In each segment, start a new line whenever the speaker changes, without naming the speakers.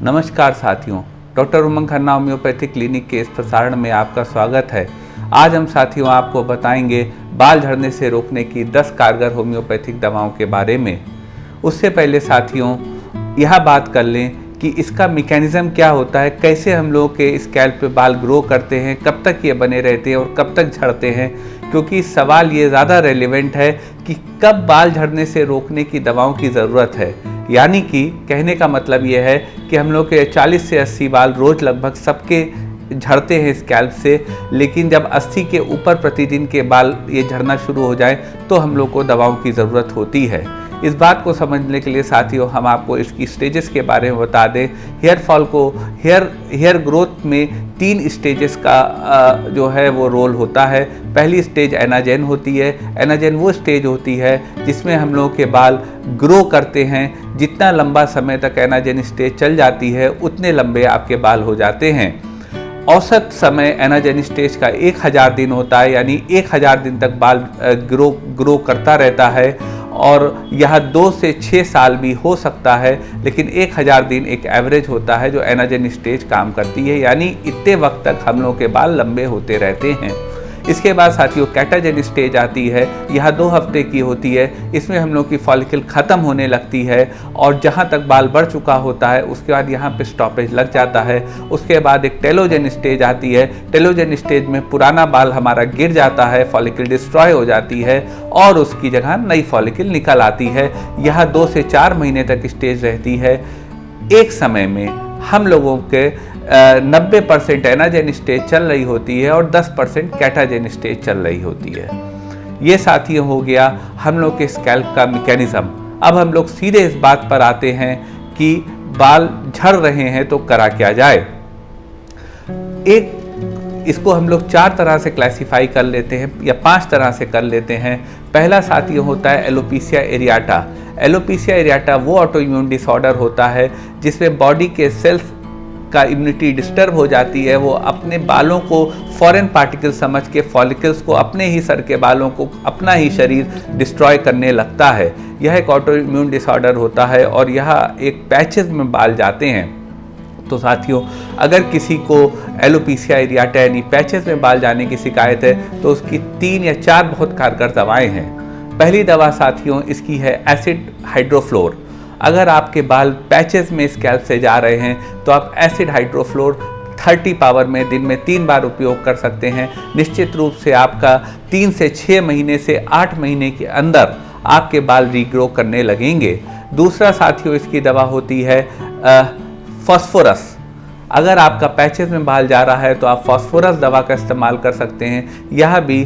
नमस्कार साथियों, डॉक्टर उमंग Khanna homeopathy clinic के इस प्रसारण में आपका स्वागत है। आज हम साथियों आपको बताएंगे बाल झड़ने से रोकने की 10 कारगर होम्योपैथिक दवाओं के बारे में। उससे पहले साथियों यह बात कर लें कि इसका मैकेनिज्म क्या होता है, कैसे हम लोग के स्कैल्प पे बाल ग्रो करते हैं, कब तक ये बने रहते हैं और कब तक झड़ते हैं, क्योंकि सवाल ये ज़्यादा रेलेवेंट है कि कब बाल झड़ने से रोकने की दवाओं की ज़रूरत है। यानी कि कहने का मतलब ये है कि हम लोग के 40 से 80 बाल रोज़ लगभग सबके झड़ते हैं स्कैल्प से, लेकिन जब 80 के ऊपर प्रतिदिन के बाल ये झड़ना शुरू हो जाए तो हम लोग को दवाओं की ज़रूरत होती है। इस बात को समझने के लिए साथियों हम आपको इसकी स्टेजेस के बारे में बता दें। हेयर फॉल को हेयर ग्रोथ में 3 स्टेजेस का जो है वो रोल होता है। पहली स्टेज एनाजेन होती है। एनाजेन वो स्टेज होती है जिसमें हम लोग के बाल ग्रो करते हैं। जितना लंबा समय तक एनाजेन स्टेज चल जाती है उतने लंबे आपके बाल हो जाते हैं। औसत समय एनाजेन स्टेज का 1000 दिन होता है, यानी 1000 दिन तक बाल ग्रो करता रहता है और यह 2 से 6 साल भी हो सकता है, लेकिन 1000 दिन एक एवरेज होता है जो एनाजेन स्टेज काम करती है, यानी इतने वक्त तक हम लोग के बाल लंबे होते रहते हैं। इसके बाद साथियों कैटाजेन स्टेज आती है। यह 2 हफ्ते की होती है। इसमें हम लोग की फॉलिकल ख़त्म होने लगती है और जहाँ तक बाल बढ़ चुका होता है उसके बाद यहाँ पे स्टॉपेज लग जाता है। उसके बाद एक टेलोजेन स्टेज आती है। टेलोजेन स्टेज में पुराना बाल हमारा गिर जाता है, फॉलिकल डिस्ट्रॉय हो जाती है और उसकी जगह नई फॉलिकल निकल आती है। यह 2 से 4 महीने तक स्टेज रहती है। एक समय में हम लोगों के 90% एनाजेन स्टेज चल रही होती है और 10% कैटाजेन स्टेज चल रही होती है। ये साथियों हो गया हम लोग के स्कैल्प का मैकेनिज्म। अब हम लोग सीधे इस बात पर आते हैं कि बाल झड़ रहे हैं तो करा क्या जाए। इसको हम लोग 4 तरह से क्लासिफाई कर लेते हैं या 5 तरह से कर लेते हैं। पहला साथियों होता है एलोपेशिया एरियाटा। एलोपेशिया एरियाटा वो ऑटो इम्यून डिसऑर्डर होता है जिसमें बॉडी के सेल्स का इम्यूनिटी डिस्टर्ब हो जाती है। वो अपने बालों को फॉरेन पार्टिकल समझ के फॉलिकल्स को, अपने ही सर के बालों को अपना ही शरीर डिस्ट्रॉय करने लगता है। यह एक ऑटो इम्यून डिसऑर्डर होता है और यह एक पैचेस में बाल जाते हैं। तो साथियों अगर किसी को एलोपेशिया एरियाटा यानी पैचेस में बाल जाने की शिकायत है तो उसकी 3 या 4 बहुत कारगर दवाएं हैं। पहली दवा साथियों इसकी है एसिड हाइड्रोफ्लोर। अगर आपके बाल पैचेस में स्कैल्प से जा रहे हैं तो आप एसिड हाइड्रोफ्लोर 30 पावर में दिन में 3 बार उपयोग कर सकते हैं। निश्चित रूप से आपका 3 से 6 महीने से 8 महीने के अंदर आपके बाल रीग्रो करने लगेंगे। दूसरा साथियों इसकी दवा होती है फास्फोरस। अगर आपका पैचेस में बाल जा रहा है तो आप फास्फोरस दवा का इस्तेमाल कर सकते हैं। यह भी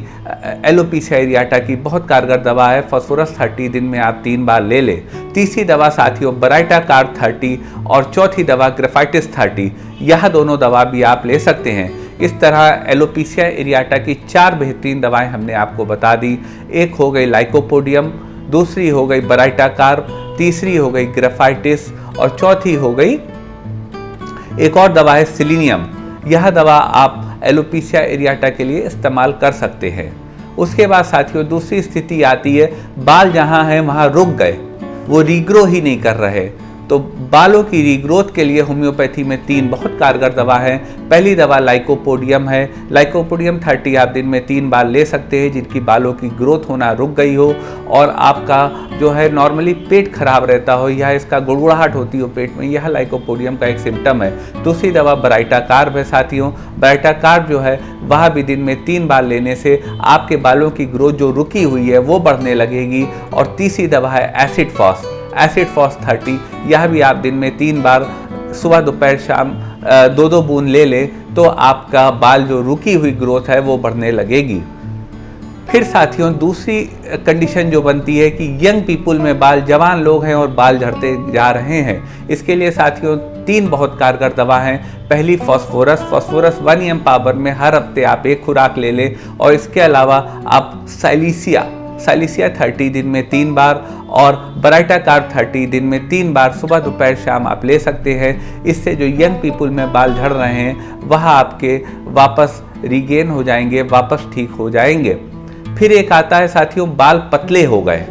एलोपेशिया एरियाटा की बहुत कारगर दवा है। फास्फोरस 30 दिन में आप 3 बार ले लें। तीसरी दवा साथियों बराइटा कार्ब 30 और चौथी दवा ग्रेफाइटिस 30। यह दोनों दवा भी आप ले सकते हैं। इस तरह एलोपेशिया एरियाटा की 4 बेहतरीन दवाएं हमने आपको बता दी। एक हो गई लाइकोपोडियम, दूसरी हो गई बराइटा कार्ब, तीसरी हो गई ग्रेफाइटिस और चौथी हो गई एक और दवा है सिलीनियम। यह दवा आप एलोपेशिया एरियाटा के लिए इस्तेमाल कर सकते हैं। उसके बाद साथियों दूसरी स्थिति आती है बाल जहां हैं वहां रुक गए, वो रीग्रो ही नहीं कर रहे। तो बालों की रीग्रोथ के लिए होम्योपैथी में 3 बहुत कारगर दवा हैं। पहली दवा लाइकोपोडियम है। लाइकोपोडियम 30 आप दिन में 3 बार ले सकते हैं जिनकी बालों की ग्रोथ होना रुक गई हो और आपका जो है नॉर्मली पेट खराब रहता हो या इसका गुड़गुड़ाहट होती हो पेट में, यह लाइकोपोडियम का एक सिम्टम है। दूसरी दवा बराइटा कार्ब है साथियों। बराइटा कार्ब जो है वह भी दिन में 3 बार लेने से आपके बालों की ग्रोथ जो रुकी हुई है वो बढ़ने लगेगी। और तीसरी दवा है एसिड फॉस। एसिड फॉस 30, यह भी आप दिन में 3 बार सुबह दोपहर शाम 2-2 बूंद ले लें तो आपका बाल जो रुकी हुई ग्रोथ है वो बढ़ने लगेगी। फिर साथियों दूसरी कंडीशन जो बनती है कि यंग पीपल में बाल, जवान लोग हैं और बाल झड़ते जा रहे हैं, इसके लिए साथियों 3 बहुत कारगर दवा हैं। पहली फास्फोरस 1 mg पावर में हर हफ्ते आप 1 खुराक ले लें और इसके अलावा आप साइलिसिया 30 दिन में 3 बार और बराइटा कार्ब 30 दिन में 3 बार सुबह दोपहर शाम आप ले सकते हैं। इससे जो यंग पीपल में बाल झड़ रहे हैं वह आपके वापस रीगेन हो जाएंगे, वापस ठीक हो जाएंगे। फिर एक आता है साथियों बाल पतले हो गए।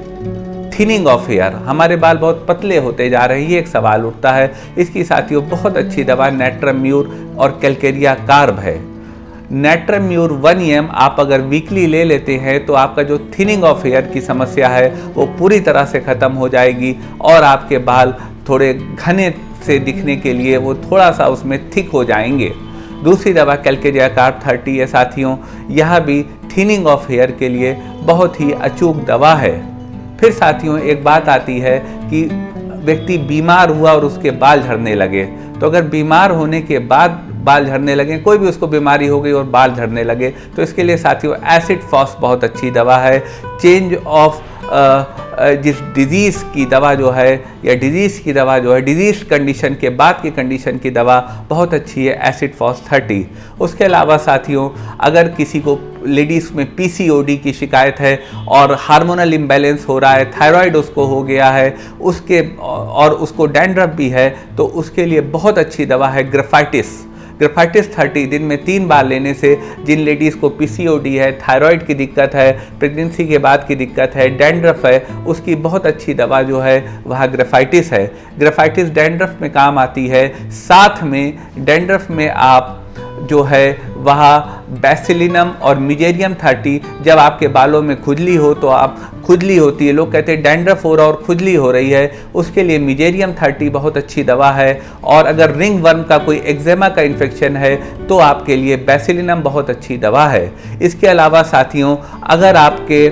थिनिंग ऑफ हेयर, हमारे बाल बहुत पतले होते जा रहे हैं, ये एक सवाल उठता है। इसकी साथियों बहुत अच्छी दवा नेट्रम म्यूर और कैलकेरिया कार्ब है। नेट्रम म्यूर 1 EM आप अगर वीकली ले लेते हैं तो आपका जो थिनिंग ऑफ हेयर की समस्या है वो पूरी तरह से ख़त्म हो जाएगी और आपके बाल थोड़े घने से दिखने के लिए वो थोड़ा सा उसमें थिक हो जाएंगे। दूसरी दवा कैलकेरिया कार्ब 30 है साथियों, यह भी थिनिंग ऑफ हेयर के लिए बहुत ही अचूक दवा है। फिर साथियों एक बात आती है कि व्यक्ति बीमार हुआ और उसके बाल झड़ने लगे, तो अगर बीमार होने के बाद बाल झड़ने लगे, कोई भी उसको बीमारी हो गई और बाल झड़ने लगे, तो इसके लिए साथियों एसिड फॉस बहुत अच्छी दवा है। चेंज ऑफ जिस डिजीज़ की दवा जो है या डिजीज़ की दवा जो है, डिजीज़ कंडीशन के बाद की कंडीशन की दवा बहुत अच्छी है एसिड फॉस 30। उसके अलावा साथियों अगर किसी को लेडीज़ में PCOD की शिकायत है और हार्मोनल इम्बैलेंस हो रहा है, थायराइड उसको हो गया है, उसके और उसको डैंड्रफ भी है, तो उसके लिए बहुत अच्छी दवा है ग्राफाइटिस 30 दिन में 3 बार लेने से जिन लेडीज़ को PCOD है, थायराइड की दिक्कत है, प्रेगनेंसी के बाद की दिक्कत है, डैंड्रफ है, उसकी बहुत अच्छी दवा जो है वह ग्राफाइटिस है। ग्राफाइटिस डैंड्रफ में काम आती है। साथ में डैंड्रफ में आप जो है वह बैसिलिनम और मिजेरियम 30, जब आपके बालों में खुजली हो तो आप खुजली होती है, लोग कहते हैं डैंड्रफ हो रहा और खुजली हो रही है, उसके लिए मिजेरियम 30 बहुत अच्छी दवा है। और अगर रिंग वर्म का कोई एक्जेमा का इन्फेक्शन है तो आपके लिए बैसिलिनम बहुत अच्छी दवा है। इसके अलावा साथियों अगर आपके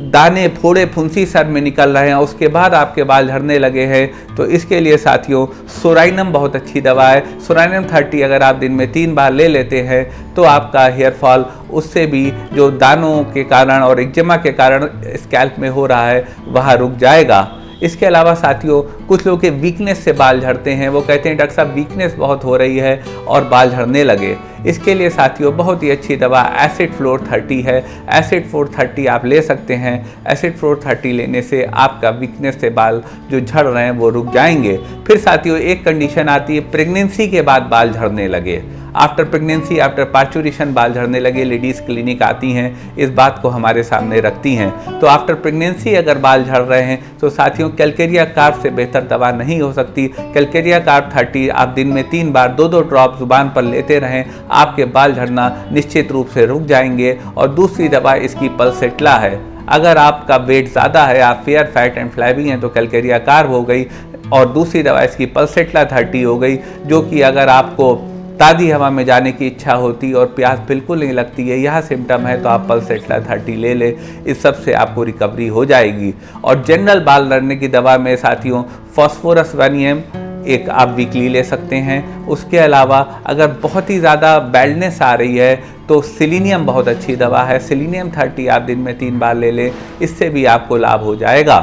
दाने फोड़े फुंसी सर में निकल रहे हैं, उसके बाद आपके बाल झड़ने लगे हैं, तो इसके लिए साथियों सोराइनम बहुत अच्छी दवा है। सोराइनम 30 अगर आप दिन में 3 बार ले लेते हैं तो आपका हेयर फॉल उससे भी जो दानों के कारण और एक्जिमा के कारण स्कैल्प में हो रहा है वह रुक जाएगा। इसके अलावा साथियों कुछ लोग के वीकनेस से बाल झड़ते हैं, वो कहते हैं डॉक्टर साहब वीकनेस बहुत हो रही है और बाल झड़ने लगे। इसके लिए साथियों बहुत ही अच्छी दवा एसिड फ्लोर 30 है। एसिड फ्लोर 30 आप ले सकते हैं। एसिड फ्लोर 30 लेने से आपका वीकनेस से बाल जो झड़ रहे हैं वो रुक जाएंगे। फिर साथियों एक कंडीशन आती है प्रेगनेंसी के बाद बाल झड़ने लगे, आफ्टर प्रेगनेंसी आफ्टर पार्चुरेशन बाल झड़ने लगे, लेडीज़ क्लिनिक आती हैं इस बात को हमारे सामने रखती हैं। तो आफ्टर प्रेगनेंसी अगर बाल झड़ रहे हैं तो साथियों कैलकेरिया कार्ब से बेहतर दवा नहीं हो सकती। कैलकेरिया कार्ब 30 आप दिन में 3 बार 2-2 ड्रॉप जुबान पर लेते रहें, आपके बाल झड़ना निश्चित रूप से रुक जाएंगे। और दूसरी दवा इसकी पल्सेट्ला है। अगर आपका वेट ज़्यादा है, आप फेयर फैट एंड फ्लैबी हैं, तो कैलकेरिया कार्ब हो गई। और दूसरी दवा इसकी पल्सेट्ला 30 हो गई, जो कि अगर आपको ताज़ी हवा में जाने की इच्छा होती और प्यास बिल्कुल नहीं लगती है, यह सिम्टम है, तो आप पल्सेट्ला 30 ले लें। इस सब से आपको रिकवरी हो जाएगी। और जनरल बाल लड़ने की दवा में साथियों फॉस्फोरस 1 EM एक आप वीकली ले सकते हैं। उसके अलावा अगर बहुत ही ज़्यादा बैल्डनेस आ रही है तो सिलीनियम बहुत अच्छी दवा है। सिलीनियम 30 आप दिन में 3 बार ले लें, इससे भी आपको लाभ हो जाएगा।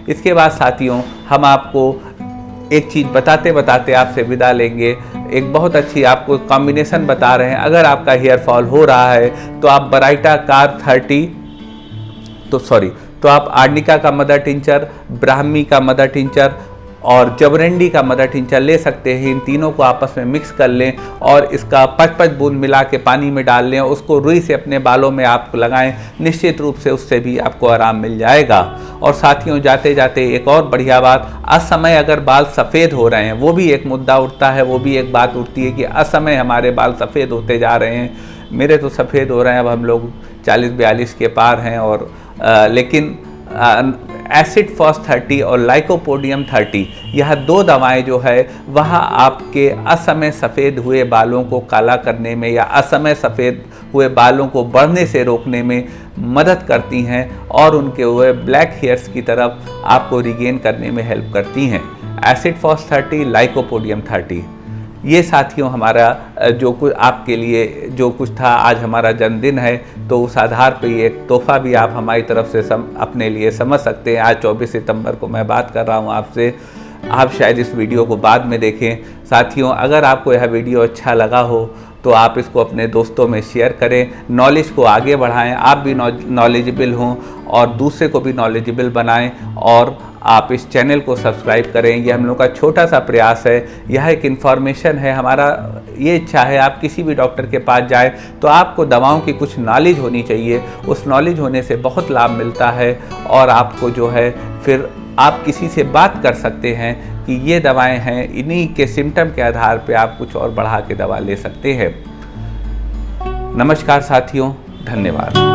इसके बाद साथियों हम आपको एक चीज़ बताते बताते आपसे विदा लेंगे। एक बहुत अच्छी आपको कॉम्बिनेशन बता रहे हैं। अगर आपका हेयर फॉल हो रहा है तो आप बराइटा कार्ब 30 तो आप आर्निका का मदर टिंचर, ब्राह्मी का मदर टिंचर और जबरेंडी का मदर टिंचर ले सकते हैं। इन तीनों को आपस में मिक्स कर लें और इसका 5-5 बूंद मिला के पानी में डाल लें, उसको रुई से अपने बालों में आप लगाएं, निश्चित रूप से उससे भी आपको आराम मिल जाएगा। और साथियों जाते जाते एक और बढ़िया बात, असमय अगर बाल सफ़ेद हो रहे हैं, वो भी एक मुद्दा उठता है, वो भी एक बात उठती है कि असमय हमारे बाल सफ़ेद होते जा रहे हैं। मेरे तो सफ़ेद हो रहे हैं, अब हम लोग 40-42 के पार हैं। और लेकिन एसिड फॉस 30 और लाइकोपोडियम 30 यह 2 दवाएं जो है वह आपके असमय सफ़ेद हुए बालों को काला करने में या असमय सफ़ेद हुए बालों को बढ़ने से रोकने में मदद करती हैं और उनके हुए ब्लैक हेयर्स की तरफ आपको रिगेन करने में हेल्प करती हैं। एसिड फॉस 30, लाइकोपोडियम 30, ये साथियों हमारा जो कुछ आपके लिए जो कुछ था, आज हमारा जन्मदिन है, तो उस आधार पे ये एक तोहफ़ा भी आप हमारी तरफ से अपने लिए समझ सकते हैं। आज 24 सितंबर को मैं बात कर रहा हूँ आपसे, आप शायद इस वीडियो को बाद में देखें। साथियों अगर आपको यह वीडियो अच्छा लगा हो तो आप इसको अपने दोस्तों में शेयर करें, नॉलेज को आगे बढ़ाएं, आप भी नॉलेजेबल हों और दूसरे को भी नॉलेजेबल बनाएं। और आप इस चैनल को सब्सक्राइब करें। ये हम लोग का छोटा सा प्रयास है, यह एक इन्फॉर्मेशन है। हमारा ये इच्छा है आप किसी भी डॉक्टर के पास जाए तो आपको दवाओं की कुछ नॉलेज होनी चाहिए। उस नॉलेज होने से बहुत लाभ मिलता है और आपको जो है फिर आप किसी से बात कर सकते हैं कि ये दवाएं हैं, इन्हीं के सिम्टम के आधार पे आप कुछ और बढ़ा के दवा ले सकते हैं। नमस्कार साथियों, धन्यवाद।